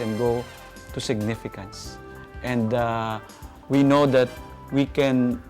and go to significance. And we know that we can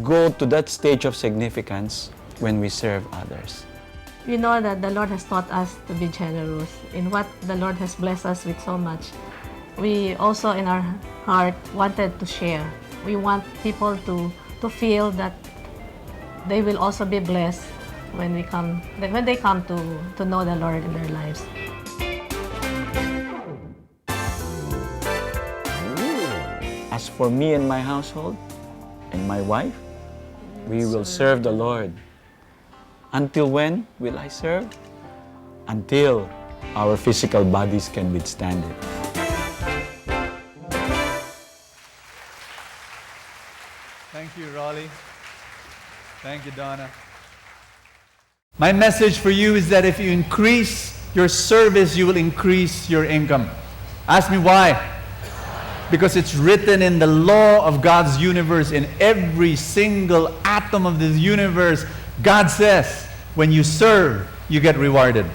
go to that stage of significance when we serve others. We know that the Lord has taught us to be generous in what the Lord has blessed us with so much. We also in our heart wanted to share. We want people to feel that they will also be blessed when they come to know the Lord in their lives. As for me and my household and my wife, we will serve the Lord. Until when will I serve? Until our physical bodies can withstand it. Thank you, Rolly. Thank you, Donna. My message for you is that if you increase your service, you will increase your income. Ask me why. Because it's written in the law of God's universe, in every single atom of this universe, God says, when you serve, you get rewarded.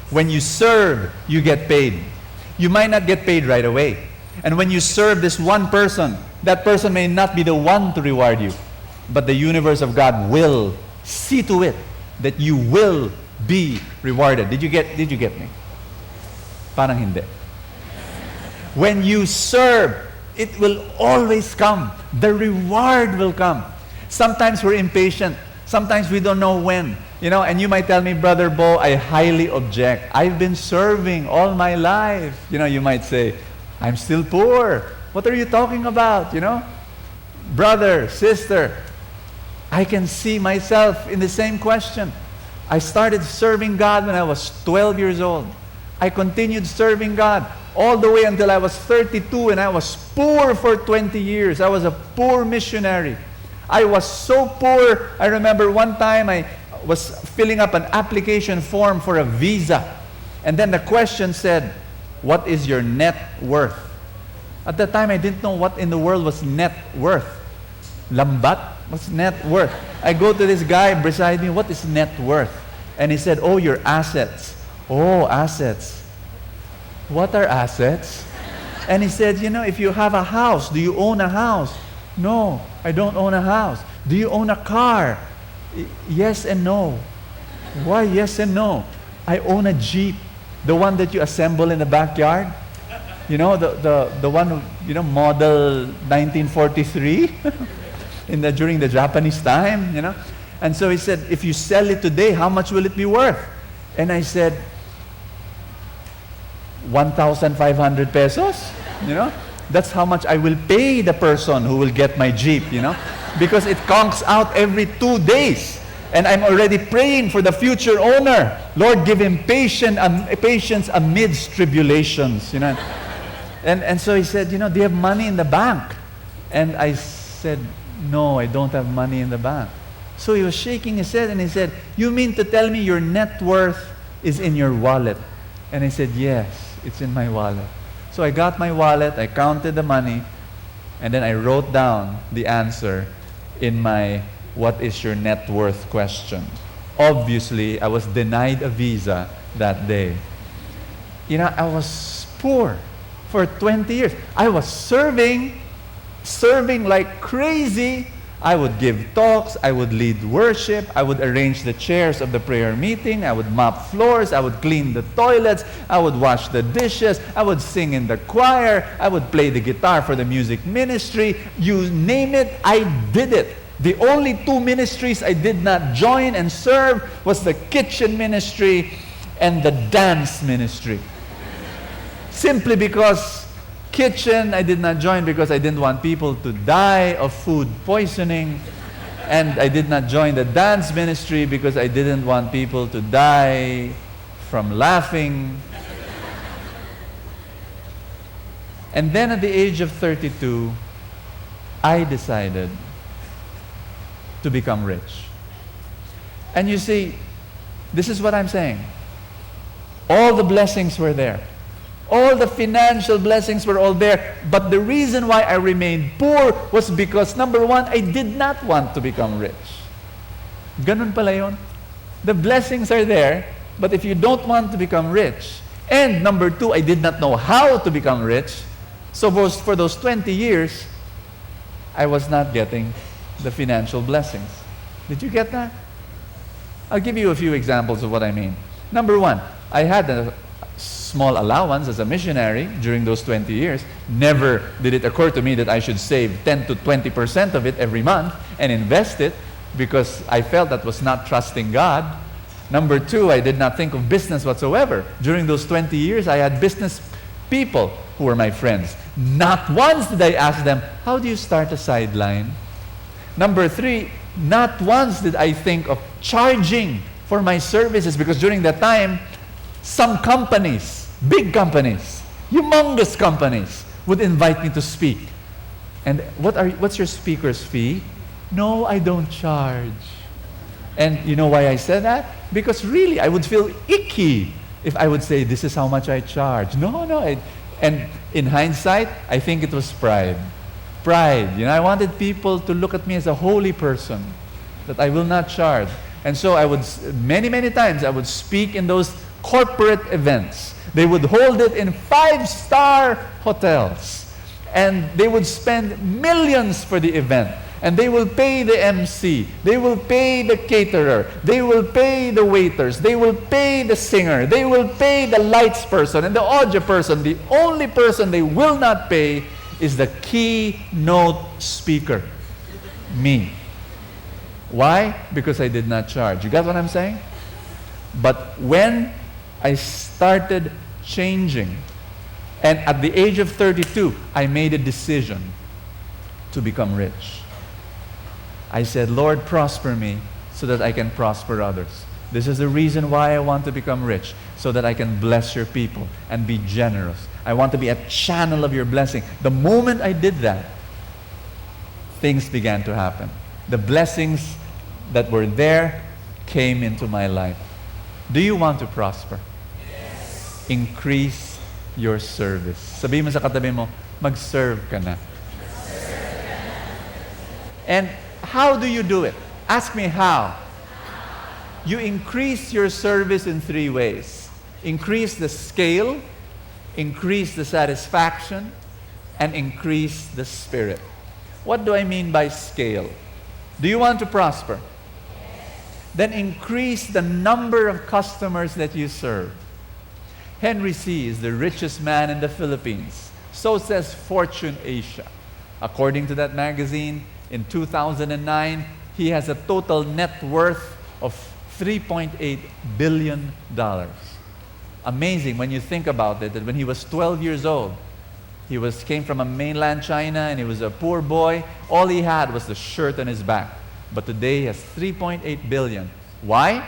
When you serve, you get paid. You might not get paid right away. And when you serve this one person, that person may not be the one to reward you. But the universe of God will see to it that you will be rewarded. Did you get me? Parang hindi. When you serve, it will always come. The reward will come. Sometimes we're impatient. Sometimes we don't know when. And you might tell me, Brother Bo, I highly object. I've been serving all my life. You might say, I'm still poor. What are you talking about? Brother, sister, I can see myself in the same question. I started serving God when I was 12 years old. I continued serving God all the way until I was 32, and I was poor for 20 years. I was a poor missionary. I was so poor, I remember one time I was filling up an application form for a visa. And then the question said, what is your net worth? At that time, I didn't know what in the world was net worth. Lambat? What's net worth? I go to this guy beside me, what is net worth? And he said, oh, your assets. Oh, assets. What are assets? And he said, if you have a house, do you own a house? No, I don't own a house. Do you own a car? Yes and no. Why yes and no? I own a Jeep, the one that you assemble in the backyard. The one, model 1943 during the Japanese time, And so he said, if you sell it today, how much will it be worth? And I said, 1,500 pesos, That's how much I will pay the person who will get my Jeep, Because it conks out every 2 days. And I'm already praying for the future owner. Lord, give him patience amidst tribulations, And so he said, do you have money in the bank? And I said, no, I don't have money in the bank. So he was shaking his head and he said, you mean to tell me your net worth is in your wallet? And I said, yes, it's in my wallet. So I got my wallet, I counted the money, and then I wrote down the answer in my what is your net worth question. Obviously, I was denied a visa that day. I was poor for 20 years. I was serving like crazy. I would give talks, I would lead worship, I would arrange the chairs of the prayer meeting, I would mop floors, I would clean the toilets, I would wash the dishes, I would sing in the choir, I would play the guitar for the music ministry. You name it, I did it. The only 2 ministries I did not join and serve was the kitchen ministry and the dance ministry. Simply because kitchen, I did not join because I didn't want people to die of food poisoning. And I did not join the dance ministry because I didn't want people to die from laughing. And then at the age of 32, I decided to become rich. And you see, this is what I'm saying. All the blessings were there. All the financial blessings were all there. But the reason why I remained poor was because, number one, I did not want to become rich. Ganun pala yun. The blessings are there, but if you don't want to become rich, And number two, I did not know how to become rich. So for those 20 years, I was not getting the financial blessings. Did you get that? I'll give you a few examples of what I mean. Number one, I had a small allowance as a missionary during those 20 years. Never did it occur to me that I should save 10 to 20% of it every month and invest it, because I felt that was not trusting God. Number two, I did not think of business whatsoever. During those 20 years, I had business people who were my friends. Not once did I ask them, how do you start a sideline? Number three, not once did I think of charging for my services, because during that time, some companies, big companies, humongous companies, would invite me to speak. And what's your speaker's fee? No, I don't charge. And you know why I said that? Because really, I would feel icky if I would say, this is how much I charge. No. And in hindsight, I think it was pride. Pride. I wanted people to look at me as a holy person, that I will not charge. And so I would, many times, I would speak in those corporate events. They would hold it in 5-star hotels. And they would spend millions for the event. And they will pay the MC. They will pay the caterer. They will pay the waiters. They will pay the singer. They will pay the lights person and the audio person. The only person they will not pay is the keynote speaker. Me. Why? Because I did not charge. You got what I'm saying? But when I started changing, and at the age of 32, I made a decision to become rich. I said, Lord, prosper me so that I can prosper others. This is the reason why I want to become rich, so that I can bless your people and be generous. I want to be a channel of your blessing. The moment I did that, things began to happen. The blessings that were there came into my life. Do you want to prosper? Yes. Increase your service. Sabihin mo sa katabi mo, mag-serve ka na. And how do you do it? Ask me how. You increase your service in 3 ways. Increase the scale, increase the satisfaction, and increase the spirit. What do I mean by scale? Do you want to prosper? Then increase the number of customers that you serve. Henry C. is the richest man in the Philippines. So says Fortune Asia. According to that magazine, in 2009, he has a total net worth of $3.8 billion. Amazing when you think about it, that when he was 12 years old, he came from a mainland China and he was a poor boy. All he had was the shirt on his back. But today he has $3.8 billion. Why?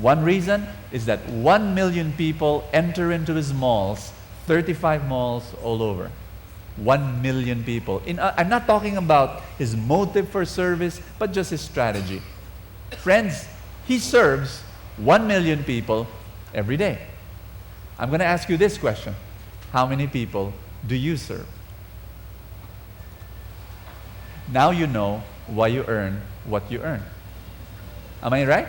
One reason is that 1 million people enter into his malls, 35 malls all over. 1 million people. I'm not talking about his motive for service, but just his strategy. Friends, he serves 1 million people every day. I'm going to ask you this question. How many people do you serve? Now you know why you earn what you earn. Am I right?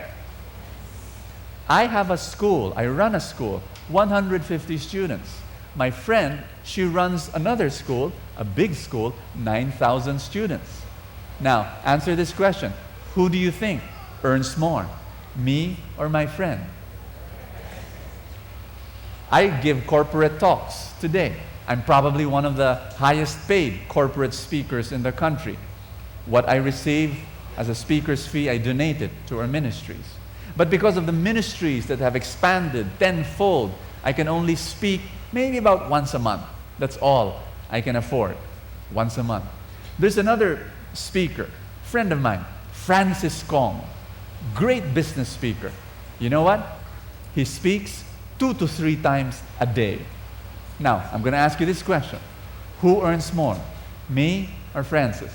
I have a school. I run a school. 150 students. My friend, she runs another school, a big school, 9,000 students. Now, answer this question. Who do you think earns more? Me or my friend? I give corporate talks today. I'm probably one of the highest paid corporate speakers in the country. What I receive as a speaker's fee, I donate it to our ministries. But because of the ministries that have expanded tenfold, I can only speak maybe about once a month. That's all I can afford, once a month. There's another speaker, friend of mine, Francis Kong, great business speaker. You know what? He speaks 2 to 3 times a day. Now, I'm going to ask you this question. Who earns more, me or Francis?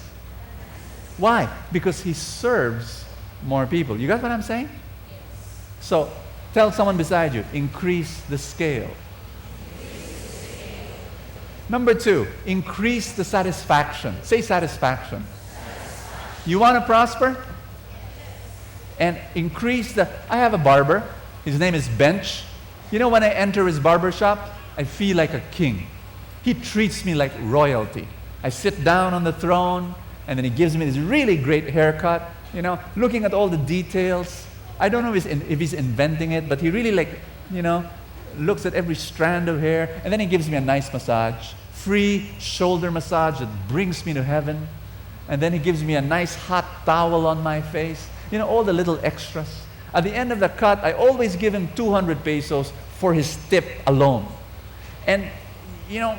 Why? Because he serves more people. You got what I'm saying? So, tell someone beside you, increase the scale. Number 2, increase the satisfaction. Say satisfaction. You want to prosper? And increase I have a barber. His name is Bench. You know, when I enter his barber shop, I feel like a king. He treats me like royalty. I sit down on the throne, and then he gives me this really great haircut, you know, looking at all the details. I don't know if he's inventing it, but he really looks at every strand of hair, and then he gives me a nice massage, free shoulder massage that brings me to heaven. And then he gives me a nice hot towel on my face, you know, all the little extras. At the end of the cut, I always give him 200 pesos for his tip alone. And, you know,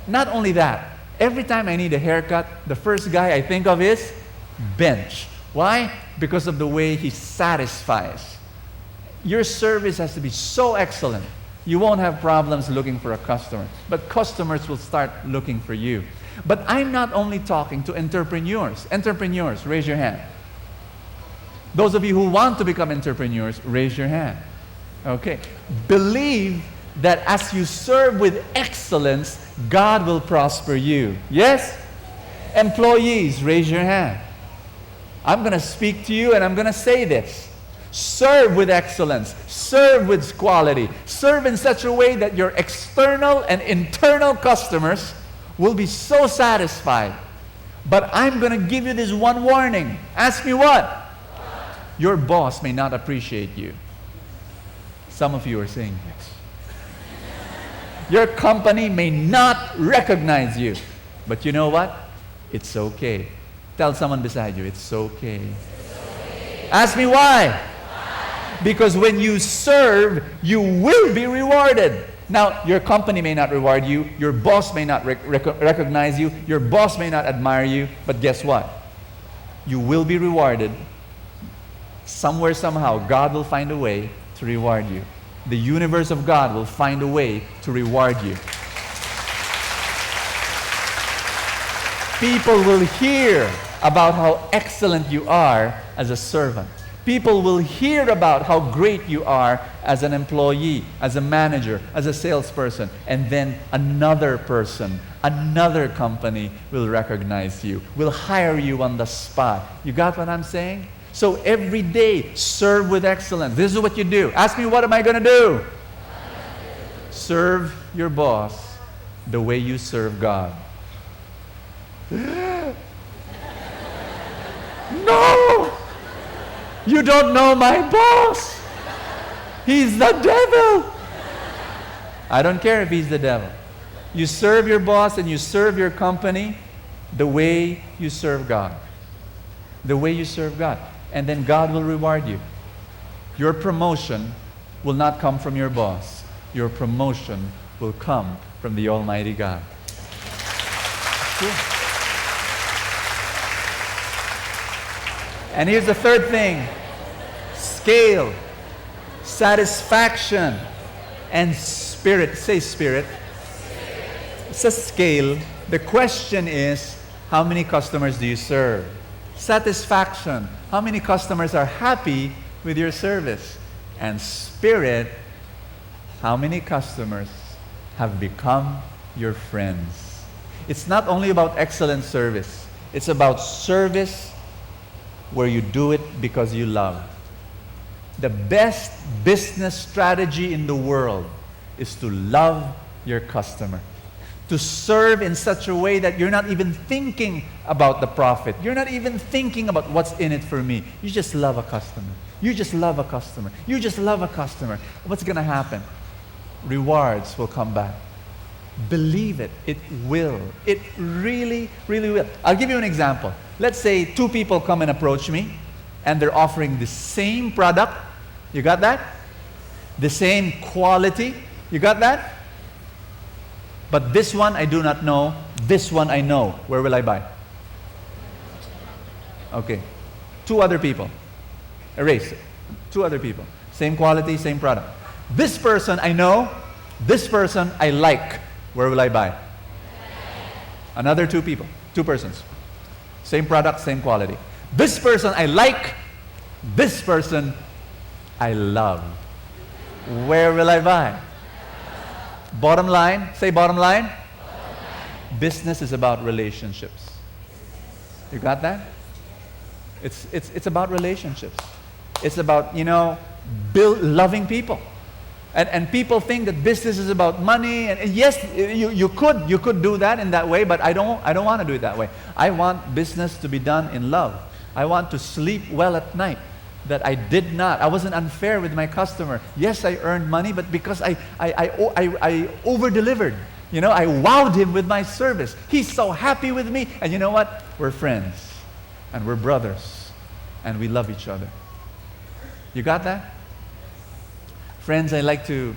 not only that, every time I need a haircut, the first guy I think of is Bench. Why? Because of the way he satisfies. Your service has to be so excellent. You won't have problems looking for a customer, but customers will start looking for you. But I'm not only talking to entrepreneurs. Entrepreneurs, raise your hand. Those of you who want to become entrepreneurs, raise your hand. Okay. Believe that as you serve with excellence, God will prosper you. Yes? Employees, raise your hand. I'm going to speak to you and I'm going to say this. Serve with excellence. Serve with quality. Serve in such a way that your external and internal customers will be so satisfied. But I'm going to give you this one warning. Ask me what? Your boss may not appreciate you. Some of you are saying yes. Your company may not recognize you. But you know what? It's okay. Tell someone beside you, it's okay. Ask me why? Because when you serve, you will be rewarded. Now, your company may not reward you, your boss may not recognize you, your boss may not admire you, but guess what? You will be rewarded. Somewhere, somehow, God will find a way to reward you. The universe of God will find a way to reward you. People will hear about how excellent you are as a servant. People will hear about how great you are as an employee, as a manager, as a salesperson. And then another person, another company will recognize you, will hire you on the spot. You got what I'm saying? So every day, serve with excellence. This is what you do. Ask me, what am I going to do? Serve your boss the way you serve God. No! You don't know my boss. He's the devil. I don't care if he's the devil. You serve your boss and you serve your company the way you serve God. The way you serve God. And then God will reward you. Your promotion will not come from your boss. Your promotion will come from the Almighty God. Cool. And here's the third thing. Scale, satisfaction, and spirit. Say spirit. It's a scale. The question is, how many customers do you serve? Satisfaction. How many customers are happy with your service? And spirit, how many customers have become your friends? It's not only about excellent service. It's about service where you do it because you love. The best business strategy in the world is to love your customer. To serve in such a way that you're not even thinking about the profit. You're not even thinking about what's in it for me. You just love a customer. You just love a customer. You just love a customer. What's going to happen? Rewards will come back. Believe it. It will. It really, really will. I'll give you an example. Let's say two people come and approach me and they're offering the same product. You got that? The same quality. You got that? But this one I do not know. This one I know. Where will I buy? Okay. Two other people. Erase it. Two other people. Same quality, same product. This person I know. This person I like. Where will I buy? Another two people. Two persons. Same product, same quality. This person I like. This person I love. Where will I buy? Bottom line. Say bottom line. Business is about relationships. You got that? It's about relationships. It's about, loving people. And people think that business is about money. And yes, you could do that in that way, but I don't want to do it that way. I want business to be done in love. I want to sleep well at night. That I wasn't unfair with my customer. Yes, I earned money, but because I over-delivered. You know, I wowed him with my service. He's so happy with me. And you know what? We're friends. And we're brothers. And we love each other. You got that? Friends, I'd like to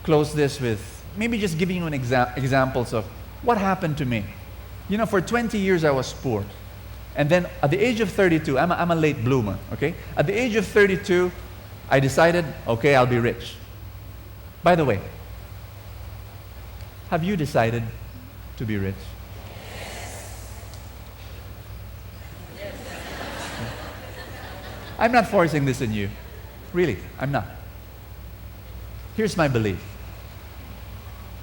close this with maybe just giving you examples of what happened to me. You know, for 20 years I was poor. And then at the age of 32, I'm a late bloomer, okay? At the age of 32, I decided, okay, I'll be rich. By the way, have you decided to be rich? Yes. I'm not forcing this on you. Really, I'm not. Here's my belief.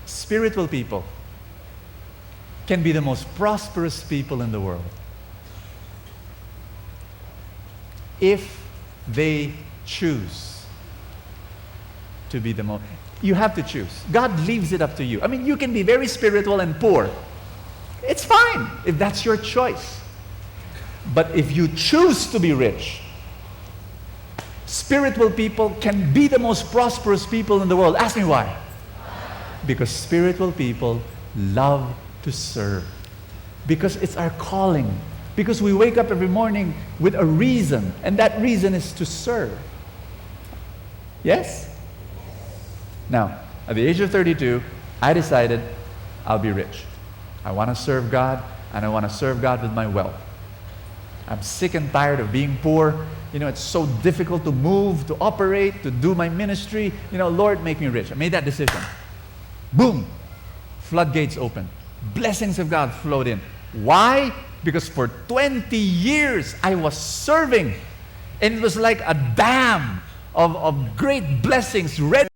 Spiritual people can be the most prosperous people in the world if they choose to be the most. You have to choose. God leaves it up to you. I mean, you can be very spiritual and poor. It's fine if that's your choice. But if you choose to be rich, spiritual people can be the most prosperous people in the world. Ask me why. Because spiritual people love to serve. Because it's our calling. Because we wake up every morning with a reason, and that reason is to serve. Yes? Now, at the age of 32, I decided I'll be rich. I want to serve God, and I want to serve God with my wealth. I'm sick and tired of being poor. You know, it's so difficult to move, to operate, to do my ministry. You know, Lord, make me rich. I made that decision. Boom! Floodgates open. Blessings of God flowed in. Why? Because for 20 years I was serving. And it was like a dam of great blessings ready